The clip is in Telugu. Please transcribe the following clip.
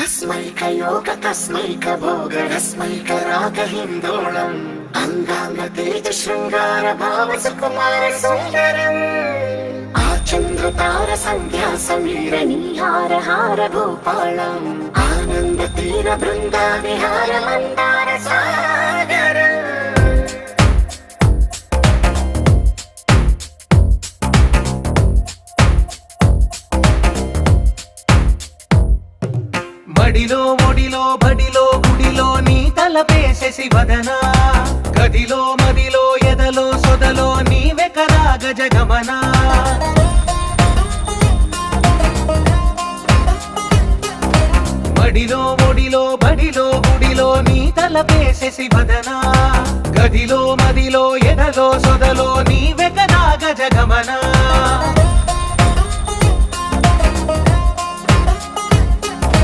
अस्मैकयोग तस्मैक भोग रस्मैक राग हिन्दोळम् अंगांग तेज शृंगार भाव सुकुमार सुंदरम् आचंद्र तार संध्या समीर नीहार हार भूपालम् आनंद तीर बृंदा विहार मंदार सागर మడిలో ఒడిలో బడిలో గుడిలో నీ తలపేసేసి వదనా గదిలో మదిలో ఎదలో సొదలో నీవే కదా గజగమనా మడిలో ఒడిలో బడిలో గుడిలో నీ తలపేసేసి వదనా గదిలో మదిలో ఎదలో సొదలో నీవే కదా గజగమనా